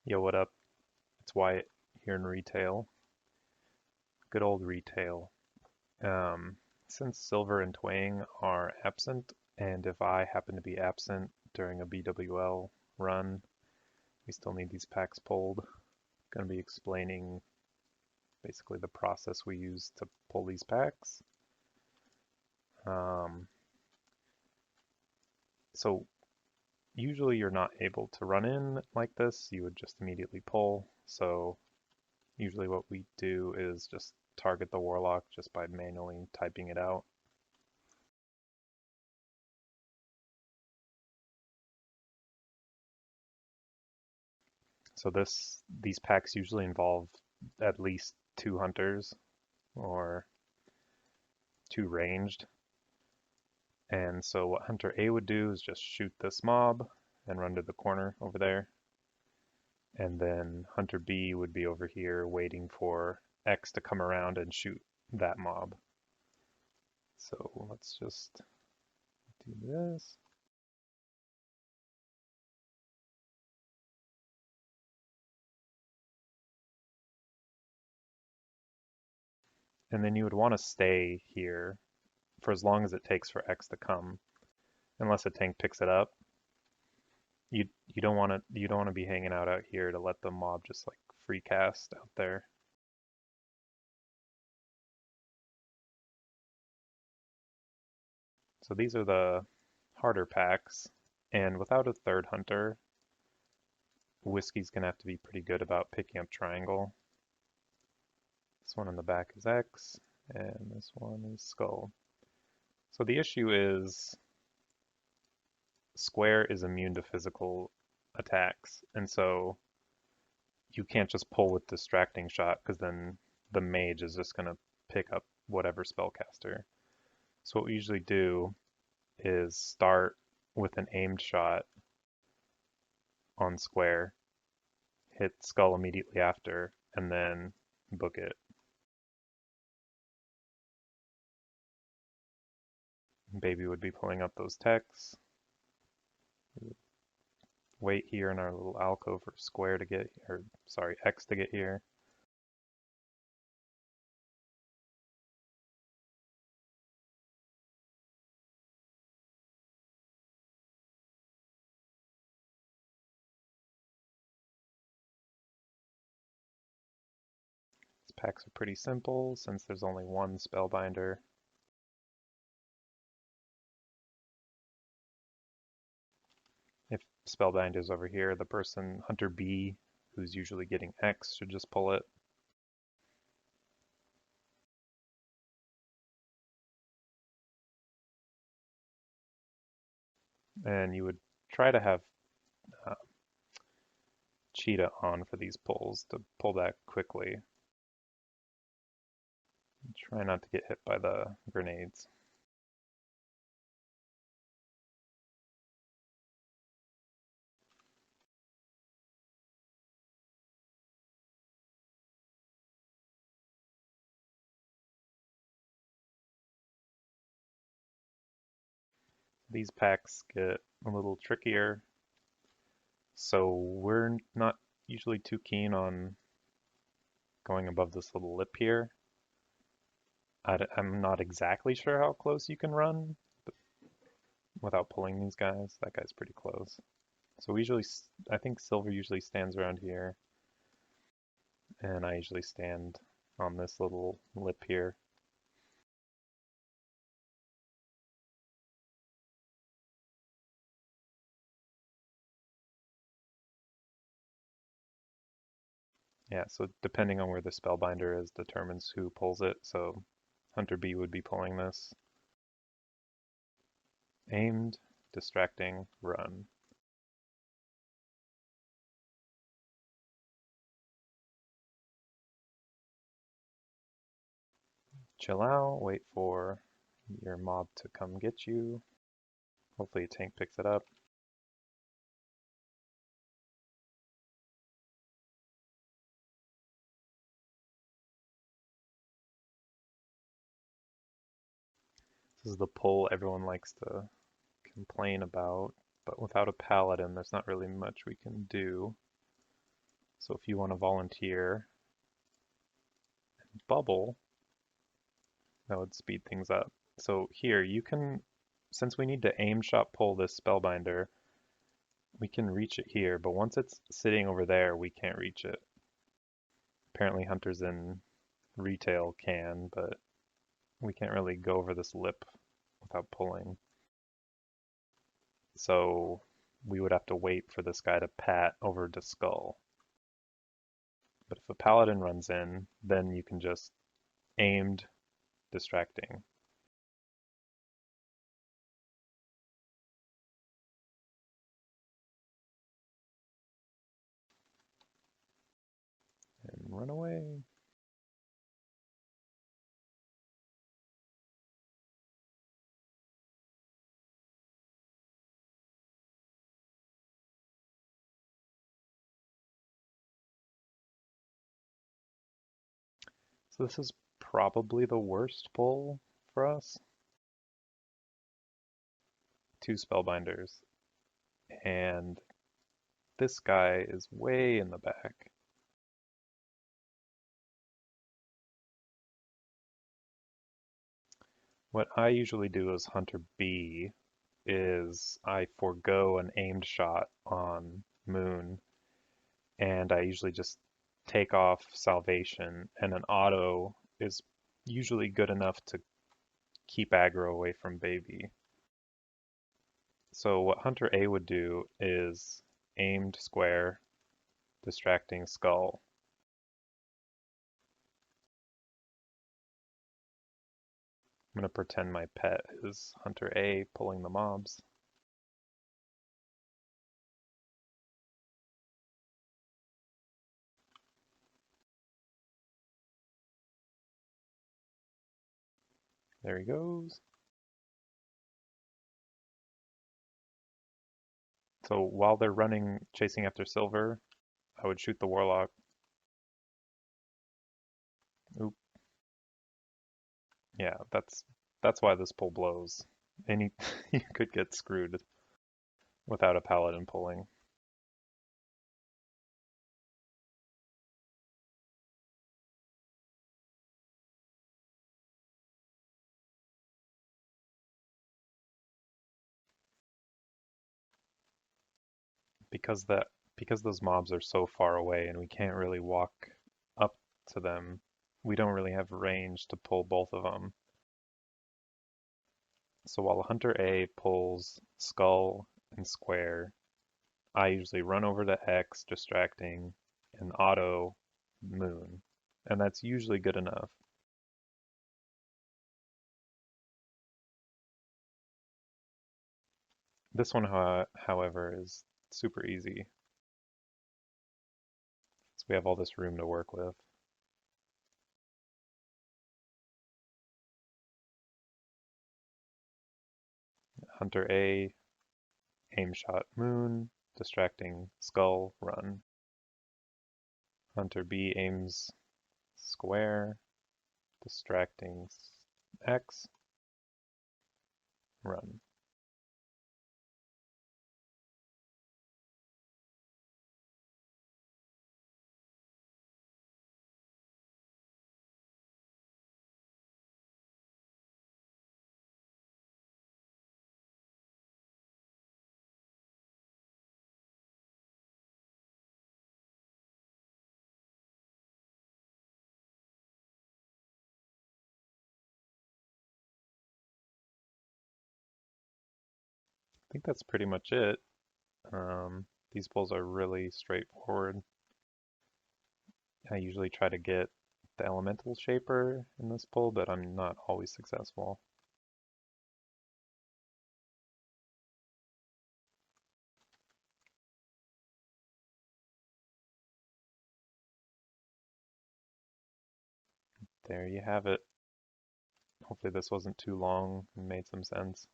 Yo, what up? It's Wyatt here in retail. Good old retail. Um, since Silver and Twang are absent, and if I happen to be absent during a BWL run, we still need these packs pulled. Going to be explaining basically the process we use to pull these packs. Um, so usually you're not able to run in like this. You would just immediately pull. So usually what we do is just target the Warlock just by manually typing it out. So these packs usually involve at least 2 hunters or 2 ranged. And so what Hunter A would do is just shoot this mob and run to the corner over there. And then Hunter B would be over here waiting for X to come around and shoot that mob. So let's just do this. And then you would want to stay here for as long as it takes for X to come, unless a tank picks it up. You don't want to be hanging out here to let the mob just like free cast out there. So these are the harder packs, and without a third hunter, Whiskey's gonna have to be pretty good about picking up triangle. This one on the back is X, and this one is Skull. So the issue is Square is immune to physical attacks, and so you can't just pull with Distracting Shot because then the mage is just gonna pick up whatever spellcaster. So what we usually do is start with an aimed shot on Square, hit Skull immediately after, and then book it. Baby would be pulling up those techs. Wait here in our little alcove for Square to get, or sorry, X to get here. These packs are pretty simple since there's only one Spellbinder. If Spellbind is over here, the person, Hunter B, who's usually getting X, should just pull it. And you would try to have uh, Cheetah on for these pulls to pull that quickly. Try not to get hit by the grenades. These packs get a little trickier, so we're not usually too keen on going above this little lip here. I'm not exactly sure how close you can run but without pulling these guys. That guy's pretty close. So we usually, I think Silver usually stands around here, and I usually stand on this little lip here. Yeah, so depending on where the Spellbinder is determines who pulls it. So Hunter B would be pulling this. Aimed, distracting, run. Chill out, wait for your mob to come get you. Hopefully a tank picks it up. This is the pull everyone likes to complain about, but without a paladin, there's not really much we can do. So if you want to volunteer bubble, that would speed things up. So here you can, since we need to aim shot pull this spellbinder, we can reach it here, but once it's sitting over there, we can't reach it. Apparently hunters in retail can, but we can't really go over this lip without pulling. So we would have to wait for this guy to pat over to skull. But if a paladin runs in, then you can just aimed distracting. And run away. So this is probably the worst pull for us. 2 spellbinders. And this guy is way in the back. What I usually do as Hunter B is I forego an aimed shot on Moon, and I usually just take off Salvation, and an auto is usually good enough to keep aggro away from Baby. So what Hunter A would do is aimed square, distracting skull. I'm going to pretend my pet is Hunter A pulling the mobs. There he goes. So while they're running, chasing after silver, I would shoot the warlock. Oop. Yeah, that's why this pull blows. And you could get screwed without a paladin pulling. Because those mobs are so far away and we can't really walk up to them, we don't really have range to pull both of them. So while Hunter A pulls skull and square, I usually run over to X, distracting, and auto moon. And that's usually good enough. This one, however, is super easy. So we have all this room to work with. Hunter A, aim shot moon, distracting skull, run. Hunter B aims square, distracting X, run. I think that's pretty much it. These pulls are really straightforward. I usually try to get the elemental shaper in this pull, but I'm not always successful. There you have it. Hopefully this wasn't too long and made some sense.